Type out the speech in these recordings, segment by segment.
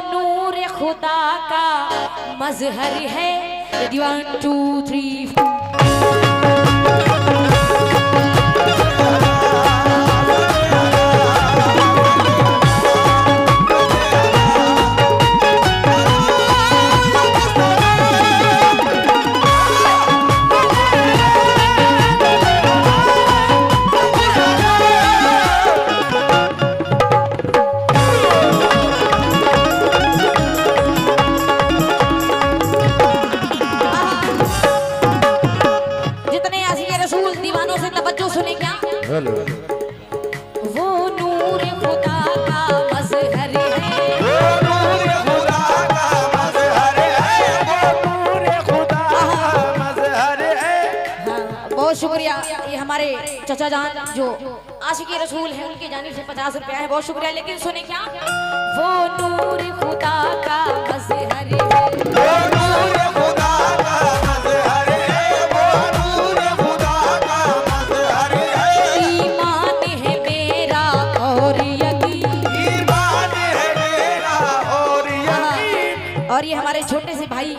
नूर खुदा का मजहर है। 1 2 3 वो नूर खुदा का मजहर है, वो नूर खुदा का मजहर है, वो नूर खुदा का मजहर है। हाँ, बहुत शुक्रिया। ये हमारे चचा जान जो आशिकी रसूल हैं उनकी जानिब से 50 रुपया है, बहुत शुक्रिया। लेकिन सुने क्या, वो नूर खुदा का मजहर है, वो नूर खुदा का मजहर है, वो नूर खुदा का मजहर है। ईमान है मेरा और यकीन, ईमान है मेरा और यकीन। और ये हमारे छोटे से भाई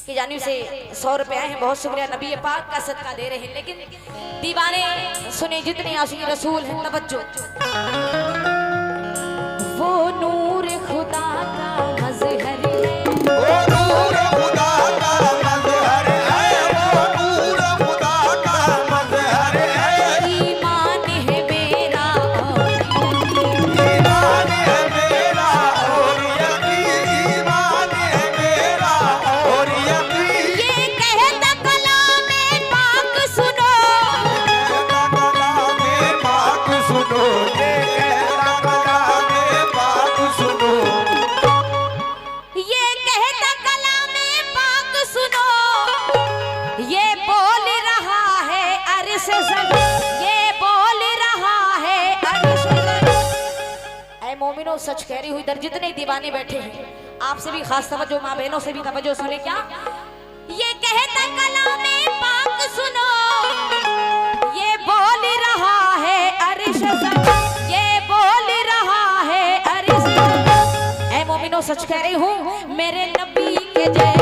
की जानिब से 100 रुपया है, बहुत शुक्रिया। नबी पाक का सदका दे रहे हैं। लेकिन दीवाने सुने जितने आशिकी रसूल हैं, तवज्जो। वो नूर खुदा का मजहर है, वो नूर खुदा का मजहर है, वो नूर खुदा का मजहर है। ईमान है मेरा और यकीन, ईमान है मेरा और यकीन, ईमान है मेरा और यकीन। ये कहता कलामे पाक सुनो, कलामे पाक सुनो, ये कहता कलामे पाक सुनो, ये कहता कलामे पाक सुनो, ये बोल रहा है अर्श ज़मीन, ये बोल रहा है अर्श ज़मीन। ऐ मोमिनो, सच कह रही हूँ, इधर जितने दीवाने बैठे हैं आपसे भी खास तवज्जो, माँ बहनों से भी तवज्जो। सुने क्या, ये कहता कलामे पाक सुनो, ये बोल रहा है अर्श ज़मीन, ये बोल रहा है अर्श ज़मीन। ऐ मोमिनो, सच कह रही हूँ, मेरे नबी के जैसे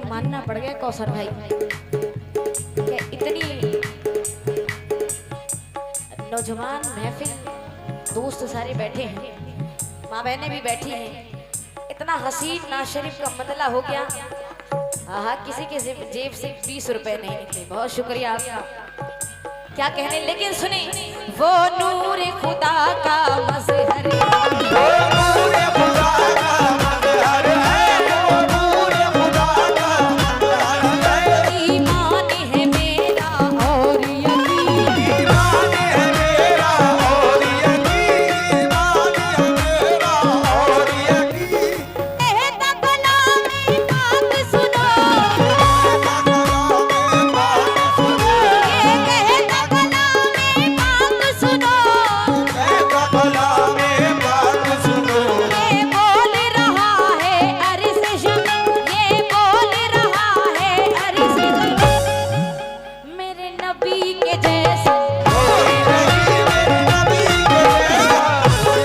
मानना पड़ गया कौसर भाई कि इतनी नौजवान महफिल, दोस्त सारे बैठे हैं, माँ बहनें भी बैठी हैं, इतना हसीन नाशरीफ का मतला हो गया। हाँ, किसी के जेब से 20 रुपए नहीं निकले, बहुत शुक्रिया आपका। क्या कहने, लेकिन सुने, वो नूर खुदा का मजहर है, वो नूर खुदा का मजहर है, वो नूर खुदा का मजहर है। ईमान है मेरा और यकीन, ईमान है मेरा और यकीन, ईमान है मेरा और यकीन। कहता कलामे पाक सुनो, कलामे पाक सुनो, ये कहता कलामे पाक सुनो, कहता कलामे पाक सुनो, ये बोल रहा है अर्श ज़मीन, ये बोल रहा है अर्श ज़मीन। मेरे नबी के जैसा कोई नहीं मेरे नबी के जैसा, मेरे नबी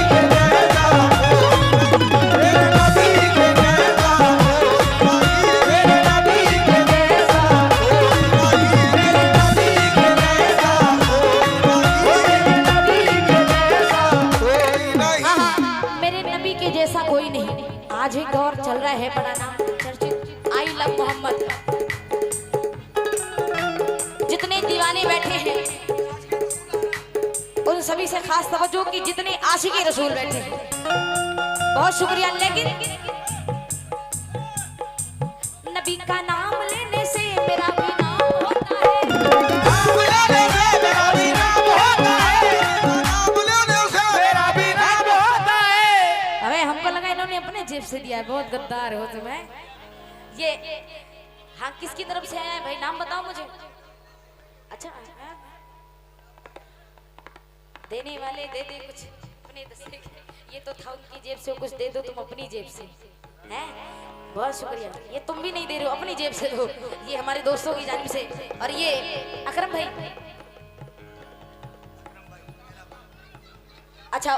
के जैसा, मेरे नबी के जैसा, मेरे नबी के जैसा, मेरे नबी के जैसा कोई नहीं। हाँ, मेरे नबी के जैसा कोई नहीं। आज एक दौर चल रहा है बड़ा नाम चर्चित, आई लव मोहम्मद। जितने दीवाने बैठे हैं उन सभी से खास तवज्जो कि जितने आशिकी रसूल बैठे हैं, बहुत शुक्रिया। लेकिन नबी का नाम लेने से मेरा भी नाम होता है, नाम लेने से मेरा भी नाम होता है, नाम लेने से मेरा भी नाम होता है। अबे हमको लगा इन्होंने अपने जेब से दिया है, बहुत गद्दार हो तुम्हें। ये हाँ किसकी तरफ से आया है भाई, नाम बताओ मुझे। अच्छा हाँ। देने वाले दे दे कुछ अपने दस्ते के। ये तो था उनकी जेब से, कुछ दे दो तुम अपनी जेब से, हैं? बहुत शुक्रिया। ये तुम भी नहीं दे रहे हो, अपनी जेब से दो। ये हमारे दोस्तों की जानिब से। और ये अकरम भाई, अच्छा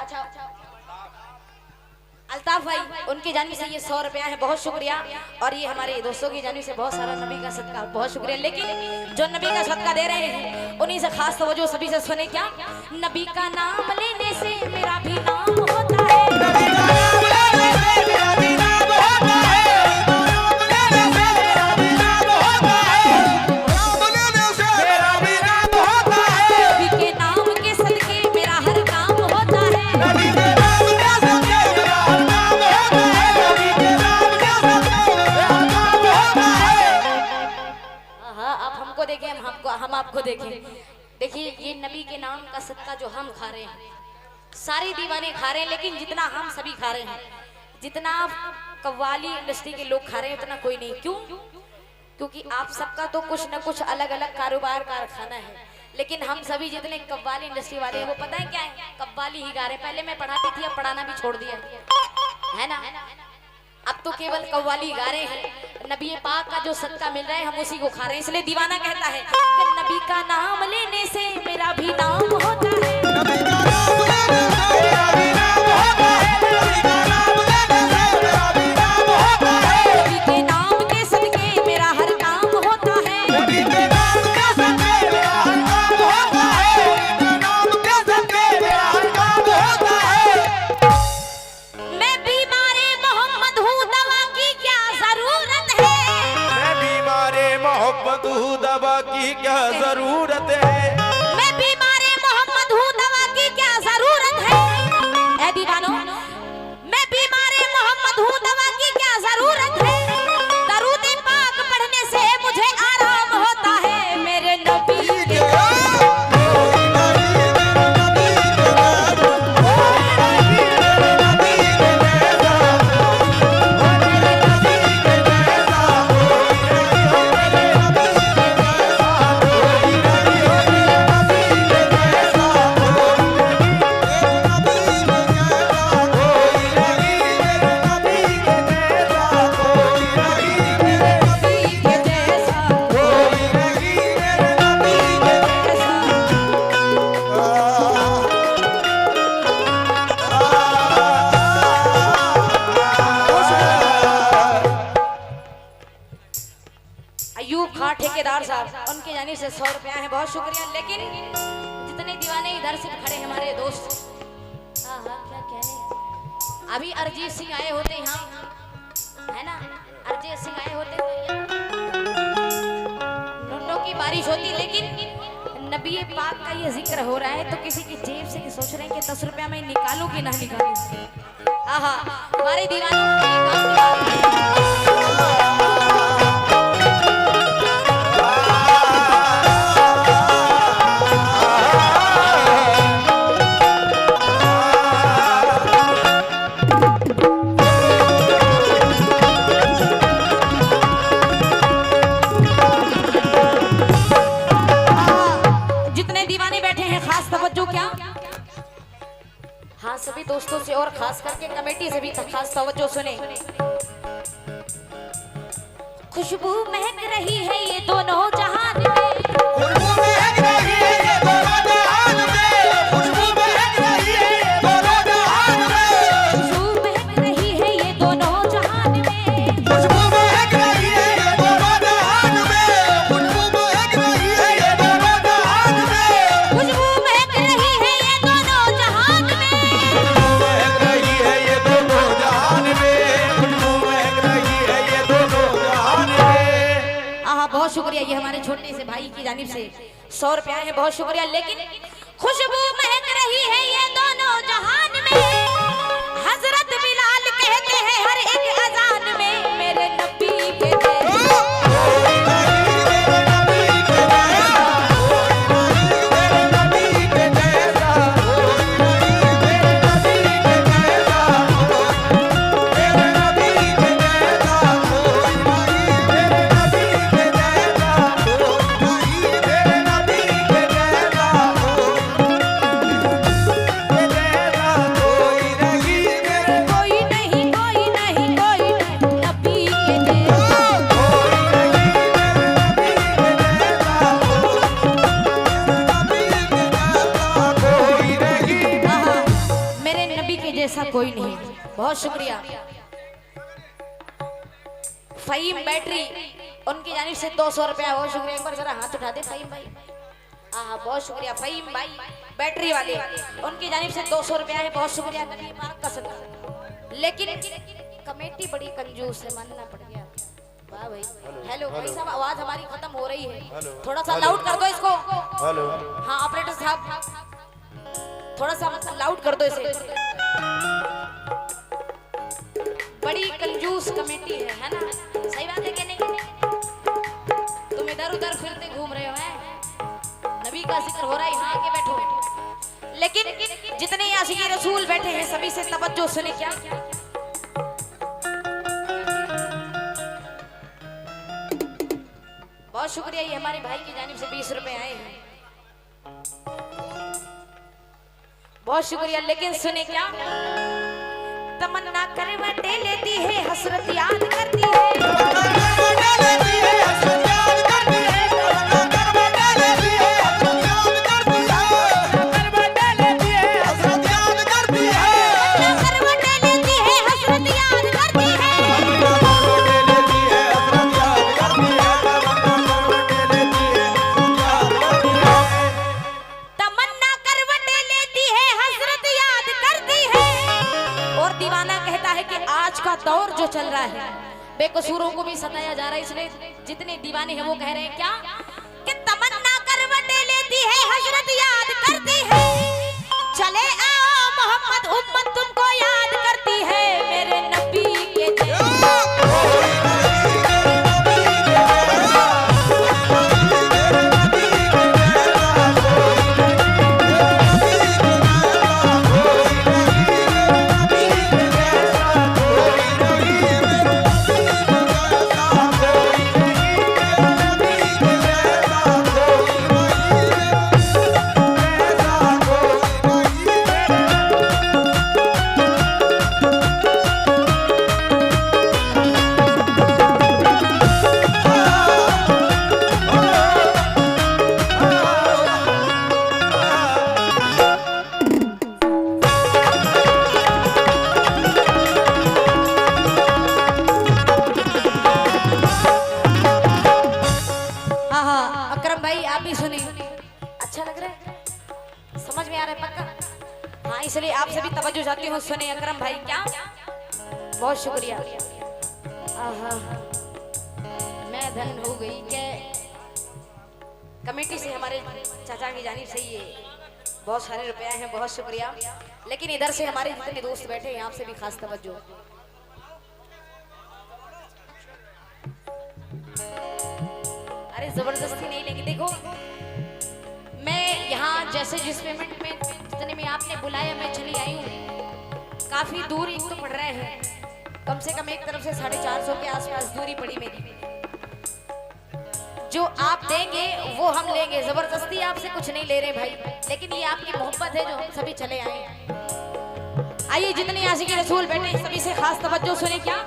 अल्ताफ भाई, उनकी जानिब से ये 100 रुपया है, बहुत शुक्रिया। और ये हमारे दोस्तों की जानिब से बहुत सारा नबी का सदका, बहुत शुक्रिया। लेकिन जो नबी का सदका दे रहे हैं उन्हीं से खास तवज्जो सभी से सुने। क्या नबी का नाम लेने से मेरा भी नाम होता है, नबी का नाम लेने से मेरा भी नाम होता है, नाम लेने से मेरा भी नाम होता है, नाम लेने से मेरा भी नाम होता है, नबी के नाम के सदके मेरा हर काम होता है, नबी के नाम के सदके मेरा हर काम होता है, नबी के नाम के सदके मेरा काम होता है। हाँ आप हमको देखें, हम आपको देखें। देखिए ये नबी के नाम का सदका जो हम खा रहे हैं, सारे दीवाने खा रहे हैं, लेकिन जितना हम सभी खा रहे हैं, जितना कव्वाली इंडस्ट्री के लोग खा रहे हैं उतना कोई नहीं। क्यों? क्योंकि आप सबका तो कुछ न कुछ अलग अलग कारोबार कारखाना है, लेकिन हम सभी जितने कव्वाली इंडस्ट्री वाले हैं वो पता है क्या है, कव्वाली ही गा रहे हैं। पहले मैं पढ़ाती थी, अब पढ़ाना भी छोड़ दिया है ना। अब तो केवल कव्वाली गा रहे हैं। नबी पाक का जो सदका मिल रहा है हम उसी को खा रहे हैं। इसलिए दीवाना कहता है कि नबी का नाम लेने से मेरा भी नाम होता है, नबी का नाम लेने से मेरा भी नाम होता है, नबी का नाम लेने से मेरा भी नाम होता है, नबी के नाम के सदके मेरा हर काम होता है, नबी के नाम के सदके मेरा हर काम होता है, नबी के नाम के सदके मेरा हर काम होता है। मैं बीमारे मोहम्मद हूँ, दवा की क्या जरूरत है, मैं बीमारे मोहब्बत हूँ, दवा की क्या जरूरत है, मैं बीमारे मोहम्मद हूँ, दवा की क्या जरूरत है। ऐ दीवानो, मैं बीमारे मोहम्मद हूँ, दवा की क्या जरूरत है। दरूद पाक पढ़ने से मुझे आराम होता है, मेरे नबी के अयूब खां ठेकेदार साहब, उनके जानिब से 100 रुपया है, बहुत शुक्रिया। लेकिन जितने दीवाने इधर से खड़े हमारे दोस्त, हाँ हाँ क्या कहने, अभी अरिजीत सिंह आए होते यहाँ है ना, अरिजीत सिंह आए होते तो नुन्नों की बारिश होती। लेकिन नबी पाक का ये जिक्र हो रहा है तो किसी की जेब से सोच रहे हैं कि 10 रुपया मैं निकालूं कि ना निकालूं। आहा हमारे दीवानों हाँ सभी दोस्तों से और खास करके कमेटी से भी खास तवज्जो सुने। खुशबू महक रही है ये दोनों जहान में, खुशबू महक रही है ये दोनों जहान में, खुशबू महक रही है ये दोनों जहान में, खुशबू महक रही है ये दोनों जहान में, खुशबू महक रही है ये दोनों जहान में, खुशबू महक रही है ये दोनों जहान में, खुशबू महक रही है ये दोनों जहान में, महक रही है ये दोनों जहान में, खुशबू महक रही है ये दोनों जहान में। आहा बहुत शुक्रिया, ये हमारे छोटे से भाई की जानिब से 100 रुपया है, बहुत शुक्रिया। लेकिन खुशबू महक रही है ये दोनों जहान में, हजरत बिलाल कहते हैं हर एक अजान में, मेरे नबी के कोई नहीं। बहुत शुक्रिया। फहीम बैटरी उनकी जानिब से 200 रुपया। बहुत शुक्रिया। एक बार जरा हाथ उठा दे फहीम भाई। हाँ बहुत शुक्रिया फहीम भाई बैटरी वाले, उनकी जानिब से 200 रुपया है। बहुत शुक्रिया नबी पाक का सदका। लेकिन कमेटी बड़ी कंजूस है, मानना पड़ गया। वाह भाई। हेलो भाई साहब, आवाज हमारी खत्म हो रही है, थोड़ा सा लाउड कर दो इसको। हेलो। हाँ ऑपरेटर साहब थोड़ा सा लाउड कर दो इसे। बड़ी कंजूस कमेटी है ना? सही बात है कि नहीं? तुम इधर उधर फिरते घूम रहे हो, हैं? नबी का जिक्र हो रहा है, यहाँ आके बैठो। लेकिन जितने आशिकी रसूल बैठे हैं सभी से तवज्जो सुने। क्या बहुत शुक्रिया। ये हमारे भाई की जानिब से 20 रुपए आए हैं। बहुत शुक्रिया। लेकिन सुने क्या, तमन्ना करवटें लेती है, हसरत याद करती है। दौर जो चल रहा है, बेकसूरों को भी सताया जा रहा है, इसलिए जितने दीवाने हैं वो कह रहे हैं क्या कि तमन्ना करवटें लेती है, हजरत याद करती है। चले आओ मोहम्मद, उम्मत तुमको याद करती है। मेरे नबी के समझ में आ रहा है पक्का? हाँ इसलिए आपसे भी तवज्जो चाहती हूँ, सुने अकरम भाई। क्या बहुत शुक्रिया। मैं धन हो गई के कमेटी से हमारे चाचा की जानिब से ये बहुत सारे रुपया हैं। बहुत शुक्रिया। लेकिन इधर से हमारे जितने दोस्त बैठे हैं आपसे भी खास तवज्जो। अरे जबरदस्ती नहीं लेंगे। देखो मैं यहाँ जैसे जिस पेमेंट में जितने में आपने बुलाया मैं चली आई हूँ। काफी दूर एक तो पड़ रहे हैं, कम से कम एक तरफ से 450 के आसपास दूरी पड़ी मेरी। जो आप देंगे वो हम लेंगे, जबरदस्ती आपसे कुछ नहीं ले रहे भाई। लेकिन ये आपकी मोहब्बत है जो हम सभी चले आए। आइए जितने आशिकी रसूल बैठे सभी से खास तवज्जो सुने। क्या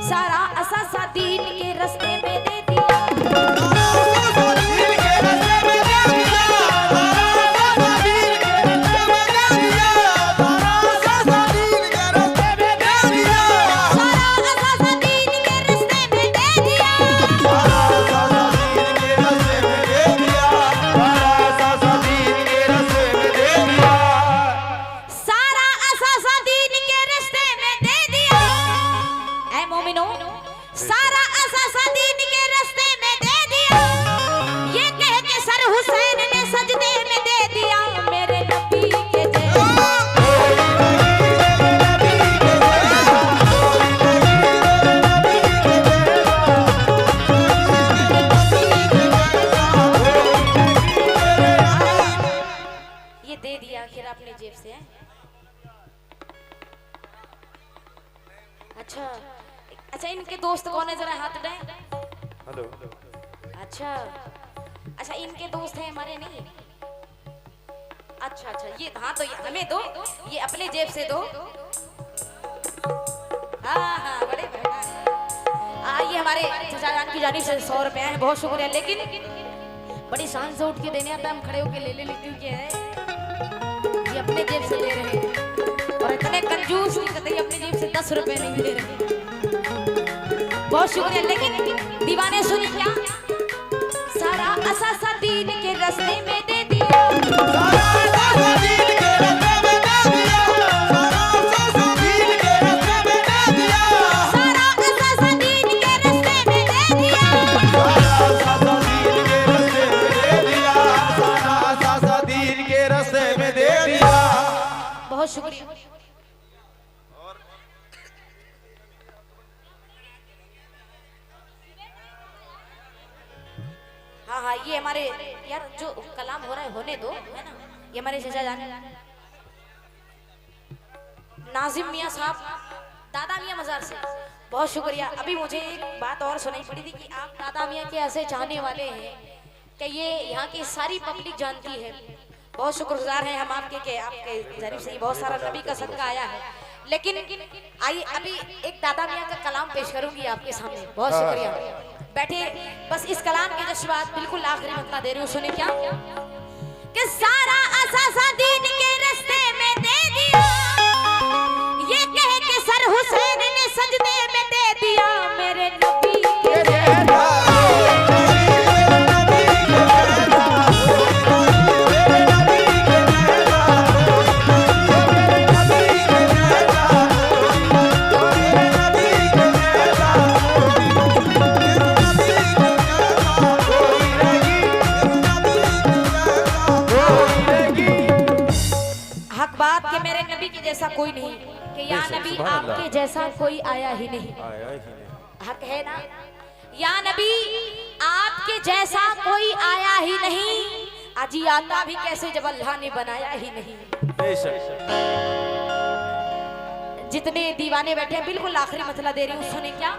सारा असासा दीन के रास्ते में दे दिया, सारा असासा दीन के रास्ते में दे दिया। ये कह के सर हुसैन ने सजदे में दे दिया। मेरे नबी के जय ये दे दिया आखिर अपने जेब से है? अच्छा अच्छा, इनके दोस्त कौन है जरा हाथ उठाएं। हेलो। अच्छा अच्छा, इनके दोस्त हैं हमारे नहीं? अच्छा अच्छा, ये हाँ तो ये हमें दो, ये अपने जेब से दो। हाँ हाँ बड़े ये हमारे चाचा जान की जानिब से 100 रुपया है। बहुत शुक्रिया। लेकिन बड़ी शान से उठ के देने आता, हम खड़े होके ले लेती हूँ। क्या है ये अपने जेब से दे रहे हैं। कंजूस नहीं करते, अपनी जेब से 10 रुपए नहीं दे रहे। बहुत शुक्रिया। लेकिन दीवाने सुनी क्या, सारा असासा दीन के रास्ते में दे दिया, सारा असासा दीन के रास्ते में दे दिया, सारा असासा दीन के रास्ते में दे दिया, सारा असासा दीन के रास्ते में दे दिया, सारा असासा दीन के रास्ते में दे दिया, सारा असासा दीन के रास्ते में दे दिया। बहुत शुक्रिया। हाँ हाँ, ये हमारे यार जो कलाम हो रहा है होने दो, है ना। ये हमारे चाचा जान नाजिम मियाँ साहब, दादा मियाँ मजार से, बहुत शुक्रिया। अभी मुझे एक बात और सुनाई पड़ी थी कि आप दादा मियाँ के ऐसे चाहने वाले हैं कि ये यहाँ की सारी पब्लिक जानती है। बहुत शुक्रगुजार हैं हम आपके कि आपके जरिए से बहुत सारा नबी का सदका आया है। लेकिन आइए अभी एक दादा मियाँ का कलाम पेश करूंगी आपके सामने। बहुत शुक्रिया, बैठे। बस इस कलाम के जज्बात बिल्कुल आखिरी मतला दे रही हूँ, सुने क्या कि सारा असासा दीन के रास्ते में दे दिया, ये कह के सर हुसैन ने सजदे में दे दिया, मेरे नबी के जैसा कोई नहीं, कि या नबी आपके जैसा कोई आया ही नहीं। हक है ना, या नबी आपके जैसा कोई आया ही नहीं, अजी आता भी कैसे जब अल्लाह ने बनाया ही नहीं। जितने दीवाने बैठे हैं बिल्कुल आखिरी मतला दे रही हूँ, सुने क्या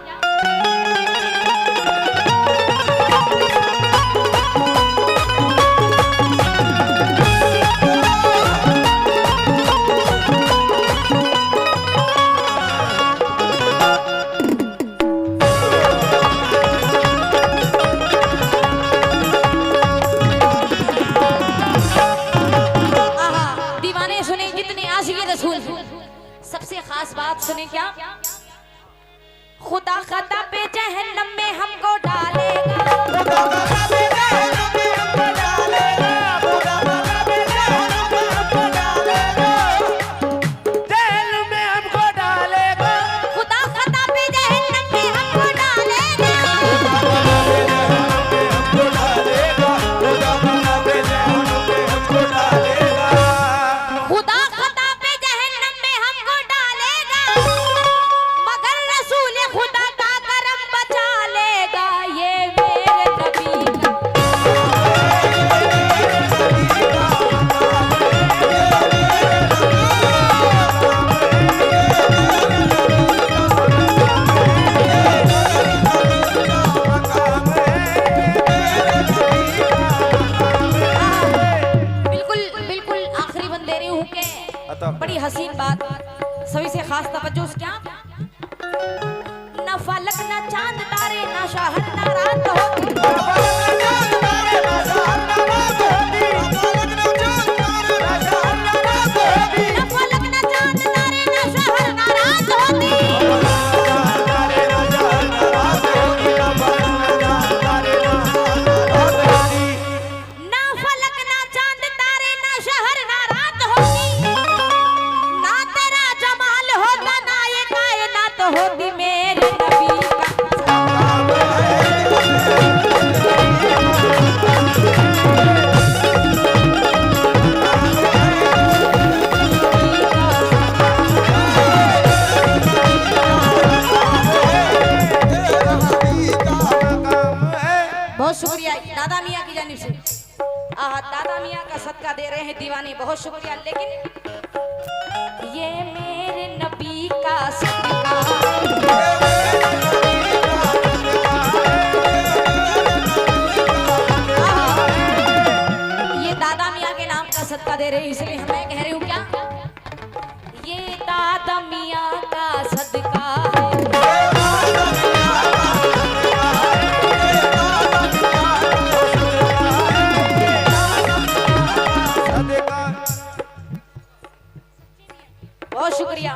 सबसे खास बात सुने क्या, खुदा खता पे जहन्नम में हमको डालेगा, खुदा खता पे जहन्नम में हमको डालेगा, खुदा खता पे जहन्नम में हमको डालेगा, जहन्नम में हमको डालेगा, खुदा खता पे जहन्नम में हमको डालेगा, खुदा खता पे जहन्नम में हमको डालेगा, खुदा खता पे जहन्नम में हमको डालेगा, खुदा मगर रसूल खुदा का करम बचा लेगा, ये मेरे नबी का बिल्कुल बिल्कुल आखिरी बंद दे रही हूँ के बड़ी हसीन बात, सभी से खास तवज्जो क्या, न फलक न चांद तारे न शहर न रात होती, न फलक न चांद तारे न शहर न रात होती, ना फलक ना चांद तारे ना शहर ना रात होती, ना तेरा जमाल होता ना ये कायनात होती, मेरे नबी बहुत शुक्रिया दादा मियाँ की जानिब से। दादा मियाँ का सदका दे रहे हैं दीवाने, बहुत शुक्रिया। लेकिन ये मेरे नबी का सदका, ये दादा मियाँ के नाम का सदका दे रहे हैं, इसलिए मैं कह रही हूँ क्या, ये दादा मियाँ का सदका है, बहुत शुक्रिया।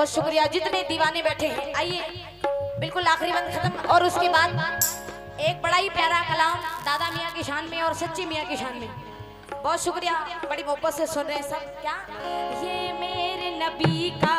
बहुत शुक्रिया जितने दीवाने बैठे हैं। आइए बिल्कुल आखिरी बंद खत्म और उसके बाद एक बड़ा ही प्यारा कलाम दादा मियाँ की शान में और सच्ची मियाँ की शान में। बहुत शुक्रिया, बड़ी मोहब्बत से सुन रहे हैं सब। क्या ये मेरे नबी का